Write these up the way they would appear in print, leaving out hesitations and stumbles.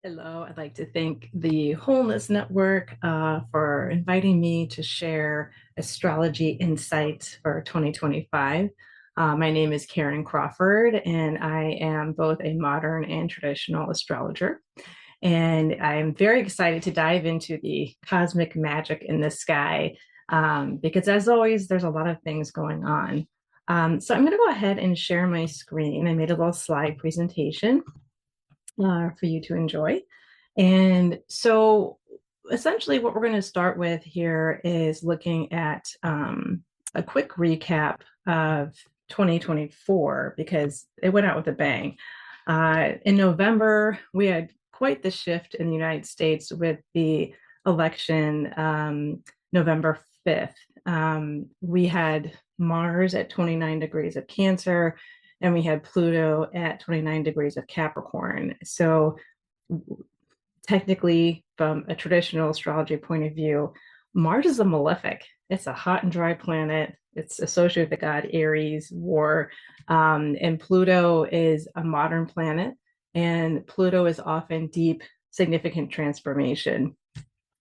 Hello, I'd like to thank the Wholeness Network for inviting me to share astrology insights for 2025. My name is Karen Crawford, and I am both a modern and traditional astrologer. And I'm very excited to dive into the cosmic magic in the sky because, as always, there's a lot of things going on. So I'm going to go ahead and share my screen. I made a little slide presentation for you to enjoy. And so essentially what we're going to start with here is looking at a quick recap of 2024 because it went out with a bang. In November, we had quite the shift in the United States with the election November 5th. We had Mars at 29 degrees of Cancer, and we had Pluto at 29 degrees of Capricorn. So technically, from a traditional astrology point of view, Mars is a malefic. It's a hot and dry planet. It's associated with the god Aries, war. And Pluto is a modern planet. And Pluto is often deep, significant transformation.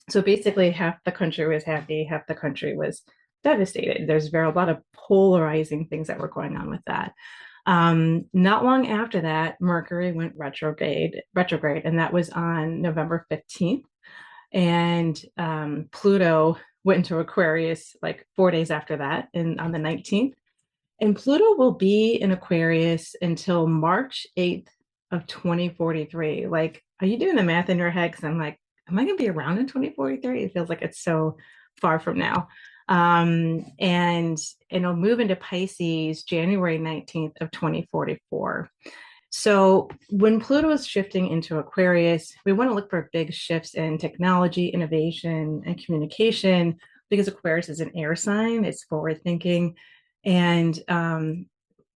So basically, half the country was happy, half the country was devastated. There's a lot of polarizing things that were going on with that. Not long after that, Mercury went retrograde, and that was on November 15th. And Pluto went into Aquarius like 4 days after that, and on the 19th. And Pluto will be in Aquarius until March 8th of 2043. Like, are you doing the math in your head? Because I'm like, am I going to be around in 2043? It feels like it's so far from now. And it'll move into Pisces January 19th of 2044. So when Pluto is shifting into Aquarius, we want to look for big shifts in technology, innovation, and communication because Aquarius is an air sign. It's forward thinking. And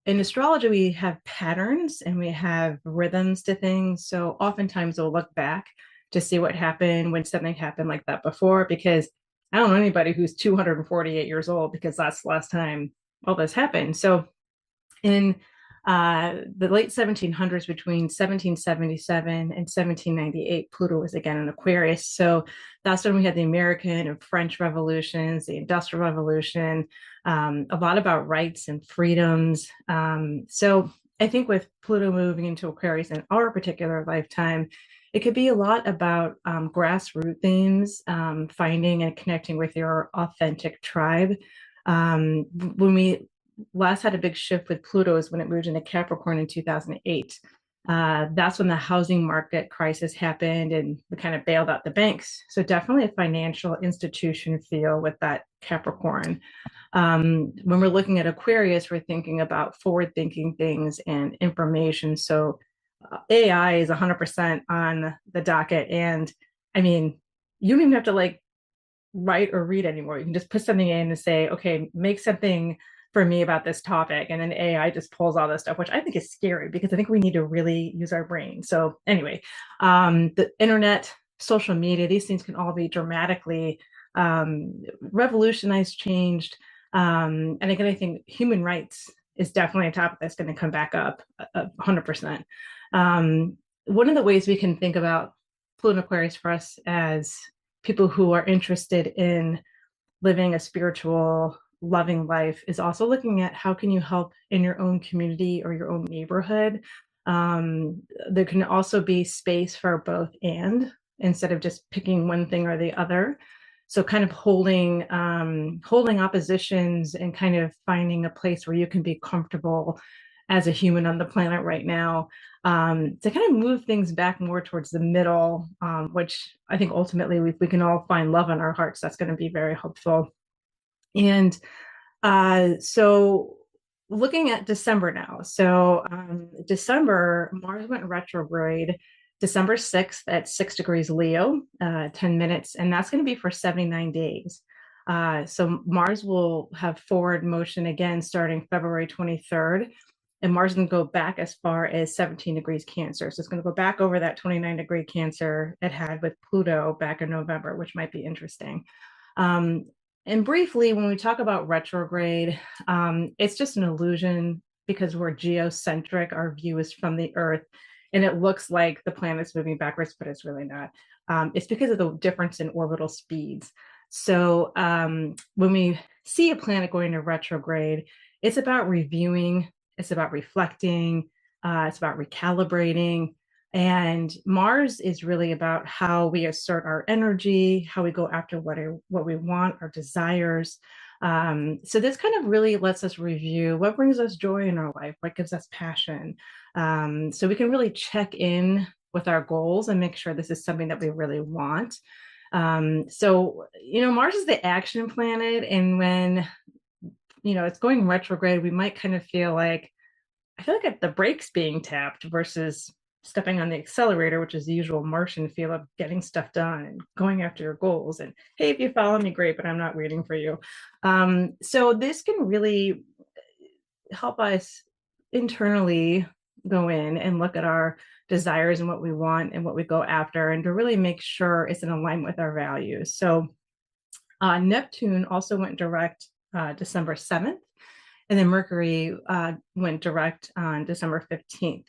in astrology, we have patterns and we have rhythms to things. So oftentimes we'll look back to see what happened when something happened like that before, because I don't know anybody who's 248 years old because that's the last time all this happened. So in the late 1700s, between 1777 and 1798, Pluto was again in Aquarius. So that's when we had the American and French revolutions, the Industrial Revolution, a lot about rights and freedoms. So I think with Pluto moving into Aquarius in our particular lifetime, it could be a lot about grassroots themes, finding and connecting with your authentic tribe. When we last had a big shift with Pluto is when it moved into Capricorn in 2008. That's when the housing market crisis happened and we kind of bailed out the banks. So definitely a financial institution feel with that Capricorn. When we're looking at Aquarius, we're thinking about forward thinking things and information. So AI is 100% on the docket. And I mean, you don't even have to like write or read anymore. You can just put something in and say, okay, make something for me about this topic. And then AI just pulls all this stuff, which I think is scary because I think we need to really use our brain. So anyway, the internet, social media, these things can all be dramatically revolutionized, changed. And again, I think human rights is definitely a topic that's going to come back up 100%. One of the ways we can think about Pluto and Aquarius for us as people who are interested in living a spiritual, loving life is also looking at how can you help in your own community or your own neighborhood. There can also be space for both and instead of just picking one thing or the other. So kind of holding oppositions and kind of finding a place where you can be comfortable as a human on the planet right now, to kind of move things back more towards the middle, which I think ultimately we can all find love in our hearts. That's going to be very helpful. And so looking at December now. So December, Mars went retrograde December 6th at 6 degrees Leo, 10 minutes, and that's going to be for 79 days. So Mars will have forward motion again starting February 23rd. And Mars is going to go back as far as 17 degrees Cancer. So it's going to go back over that 29-degree Cancer it had with Pluto back in November, which might be interesting. And briefly, when we talk about retrograde, it's just an illusion because we're geocentric. Our view is from the Earth. and it looks like the planet's moving backwards, but it's really not. It's because of the difference in orbital speeds. So when we see a planet going to retrograde, it's about reviewing, it's about reflecting, it's about recalibrating. And Mars is really about how we assert our energy, how we go after what we want, our desires. So this kind of really lets us review what brings us joy in our life, what gives us passion. So we can really check in with our goals and make sure this is something that we really want. So, Mars is the action planet. And when, it's going retrograde, we might kind of feel like, I feel like the brakes being tapped versus stepping on the accelerator, which is the usual Martian feel of getting stuff done and going after your goals. And hey, if you follow me, great, but I'm not waiting for you. So this can really help us internally go in and look at our desires and what we want and what we go after, and to really make sure it's in alignment with our values. So Neptune also went direct December 7th, and then Mercury went direct on December 15th.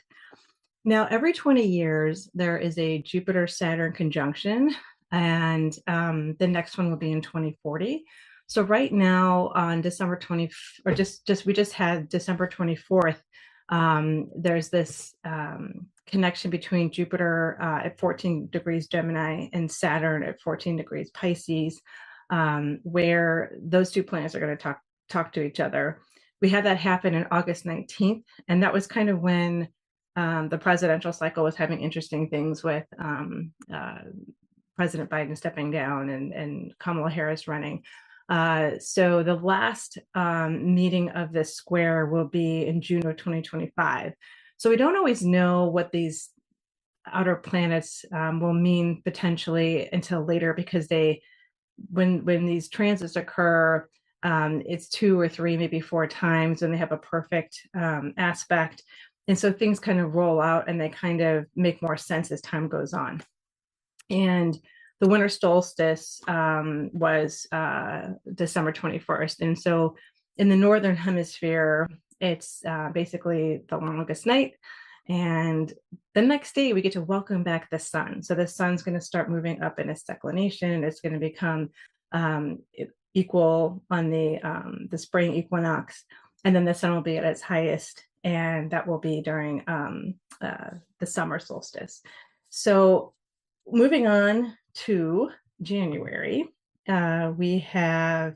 Now, every 20 years, there is a Jupiter-Saturn conjunction, and the next one will be in 2040. So right now on December 20, or we just had December 24th, there's this connection between Jupiter at 14 degrees Gemini and Saturn at 14 degrees Pisces, where those two planets are going to talk to each other. We had that happen on August 19th, and that was kind of when the presidential cycle was having interesting things with President Biden stepping down and Kamala Harris running. So the last meeting of this square will be in June of 2025. So we don't always know what these outer planets will mean potentially until later, because when these transits occur, it's 2 or 3, maybe 4 times when they have a perfect aspect. And so things kind of roll out and they kind of make more sense as time goes on. And the winter solstice was December 21st. And so in the Northern Hemisphere, it's basically the longest night. And the next day, we get to welcome back the sun. So the sun's going to start moving up in its declination. It's going to become equal on the spring equinox. And then the sun will be at its highest, and that will be during the summer solstice. So moving on to January, we have,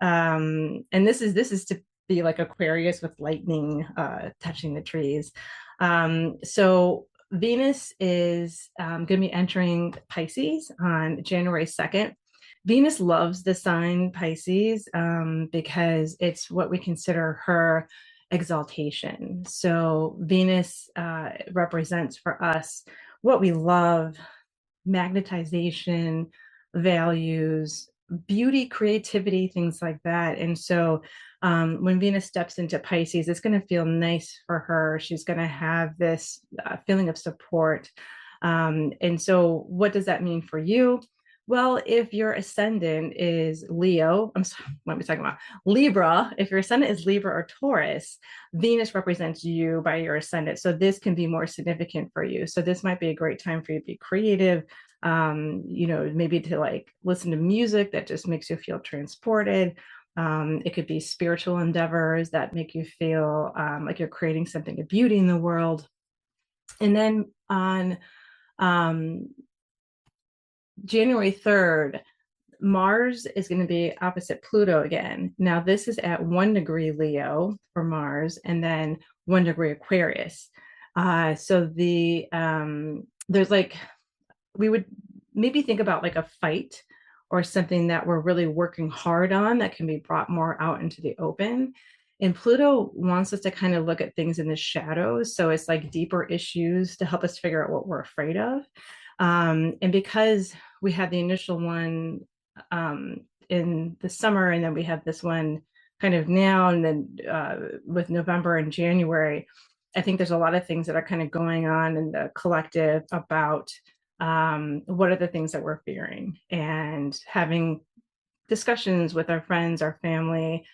and this is to be like Aquarius with lightning touching the trees. So Venus is going to be entering Pisces on January 2nd. Venus loves the sign Pisces because it's what we consider her exaltation. So Venus represents for us what we love, magnetization, values, beauty, creativity, things like that. And so when Venus steps into Pisces, it's going to feel nice for her. She's going to have this feeling of support. And so what does that mean for you? Well, if your ascendant is Leo, I'm sorry, what am I talking about? Libra, if your ascendant is Libra or Taurus, Venus represents you by your ascendant. So this can be more significant for you. So this might be a great time for you to be creative, maybe to like listen to music that just makes you feel transported. It could be spiritual endeavors that make you feel like you're creating something of beauty in the world. And then on January 3rd, Mars is going to be opposite Pluto again. Now, this is at 1 degree Leo for Mars, and then 1 degree Aquarius. So there's like, we would maybe think about like a fight or something that we're really working hard on that can be brought more out into the open. And Pluto wants us to kind of look at things in the shadows. So it's like deeper issues to help us figure out what we're afraid of. And because we had the initial one in the summer, and then we have this one kind of now, and then with November and January, I think there's a lot of things that are kind of going on in the collective about what are the things that we're fearing, and having discussions with our friends, our family,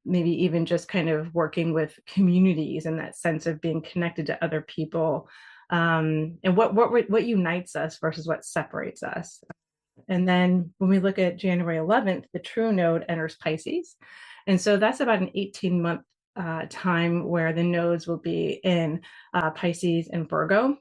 maybe even just kind of working with communities and that sense of being connected to other people, and what unites us versus what separates us. And then when we look at January 11th, the true node enters Pisces. And so that's about an 18-month time where the nodes will be in Pisces and Virgo.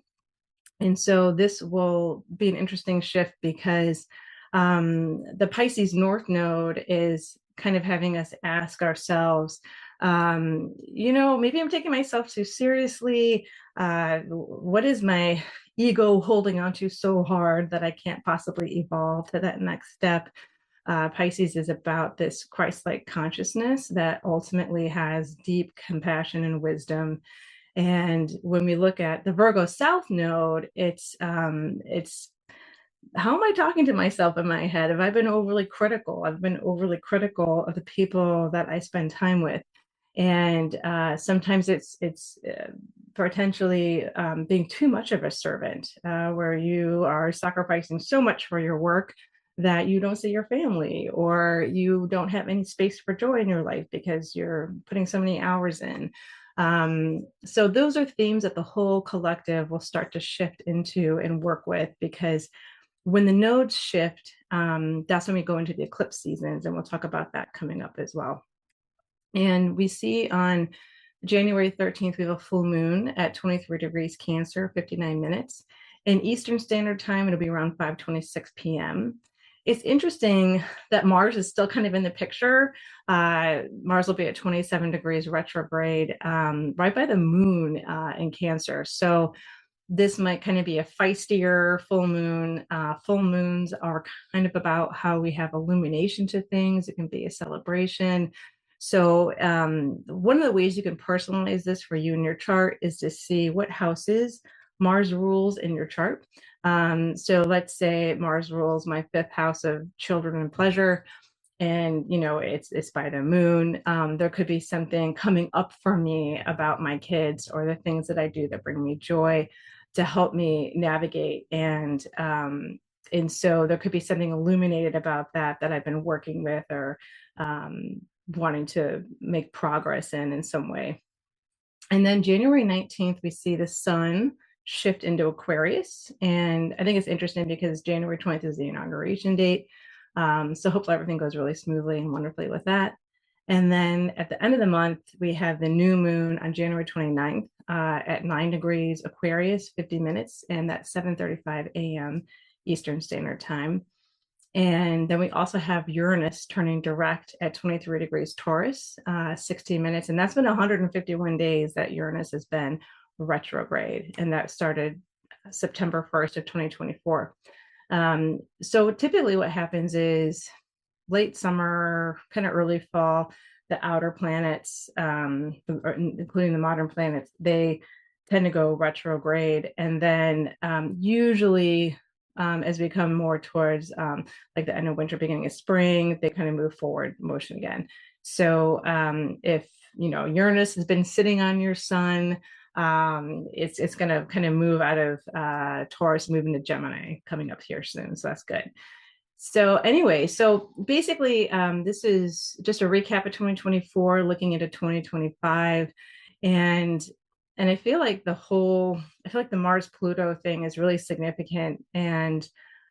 And so this will be an interesting shift because the Pisces North Node is kind of having us ask ourselves, maybe I'm taking myself too seriously. What is my ego holding onto so hard that I can't possibly evolve to that next step? Pisces is about this Christ-like consciousness that ultimately has deep compassion and wisdom. And when we look at the Virgo South Node, it's how am I talking to myself in my head? Have I been overly critical? I've been overly critical of the people that I spend time with, and sometimes it's potentially being too much of a servant, where you are sacrificing so much for your work that you don't see your family, or you don't have any space for joy in your life because you're putting so many hours in. So those are themes that the whole collective will start to shift into and work with, because when the nodes shift, that's when we go into the eclipse seasons, and we'll talk about that coming up as well. And we see on January 13th, we have a full moon at 23 degrees Cancer, 59 minutes. In Eastern Standard Time, it'll be around 5:26 p.m. It's interesting that Mars is still kind of in the picture. Mars will be at 27 degrees retrograde, right by the moon in Cancer. So this might kind of be a feistier full moon. Full moons are kind of about how we have illumination to things. It can be a celebration. So one of the ways you can personalize this for you in your chart is to see what houses Mars rules in your chart. So let's say Mars rules my fifth house of children and pleasure, and it's by the moon. There could be something coming up for me about my kids or the things that I do that bring me joy to help me navigate, and so there could be something illuminated about that I've been working with, or wanting to make progress in some way. And then January 19th, we see the sun shift into Aquarius. And I think it's interesting because January 20th is the inauguration date. So hopefully everything goes really smoothly and wonderfully with that. And then at the end of the month, we have the new moon on January 29th at 9 degrees Aquarius, 50 minutes, and that's 7:35 a.m. Eastern Standard Time. And then we also have Uranus turning direct at 23 degrees Taurus, 16 minutes. And that's been 151 days that Uranus has been retrograde. And that started September 1st of 2024. So typically what happens is late summer, kind of early fall, the outer planets, including the modern planets, they tend to go retrograde. And then usually as we come more towards like the end of winter, beginning of spring, they kind of move forward motion again. So if Uranus has been sitting on your sun, it's going to kind of move out of Taurus, move into Gemini coming up here soon. So that's good. So anyway, so basically this is just a recap of 2024, looking into 2025. And I feel like the Mars Pluto thing is really significant. And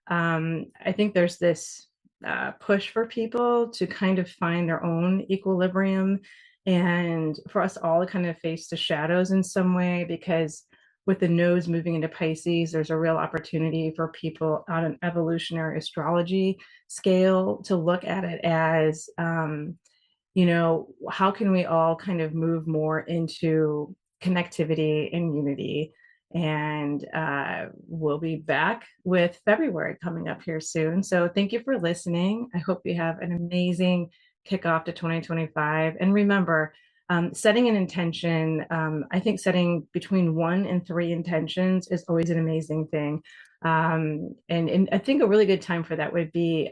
I think there's this push for people to kind of find their own equilibrium, and for us all to kind of face the shadows in some way, because with the nodes moving into Pisces, there's a real opportunity for people on an evolutionary astrology scale to look at it as, how can we all kind of move more into connectivity and unity. And we'll be back with February coming up here soon. So thank you for listening. I hope you have an amazing kickoff to 2025. And remember, setting an intention, I think setting between 1 and 3 intentions is always an amazing thing. And I think a really good time for that would be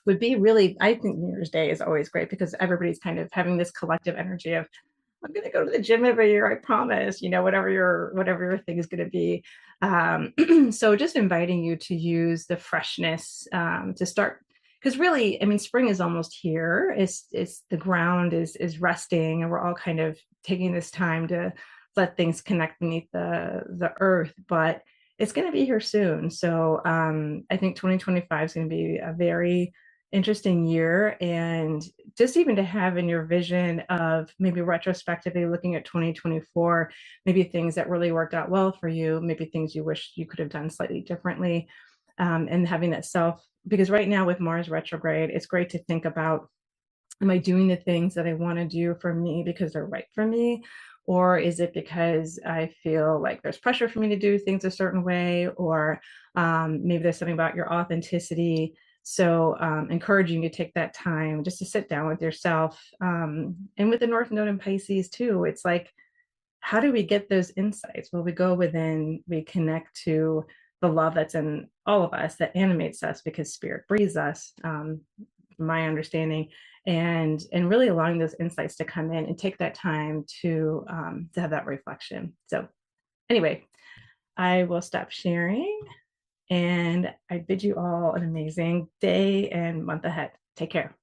really, I think New Year's Day is always great, because everybody's kind of having this collective energy of, I'm going to go to the gym every year, I promise, whatever your thing is going to be. So just inviting you to use the freshness to start because really, I mean, spring is almost here. It's the ground is resting, and we're all kind of taking this time to let things connect beneath the earth. But it's going to be here soon. So I think 2025 is going to be a very interesting year. And just even to have in your vision of maybe retrospectively looking at 2024, maybe things that really worked out well for you, maybe things you wish you could have done slightly differently, and having that self, because right now with Mars retrograde, it's great to think about, am I doing the things that I want to do for me because they're right for me? Or is it because I feel like there's pressure for me to do things a certain way? Or maybe there's something about your authenticity. So encouraging you to take that time just to sit down with yourself. And with the North Node in Pisces too, it's like, how do we get those insights? Well, we go within, we connect to the love that's in all of us that animates us because spirit breathes us, from my understanding, and really allowing those insights to come in and take that time to have that reflection. So anyway, I will stop sharing, and I bid you all an amazing day and month ahead. Take care.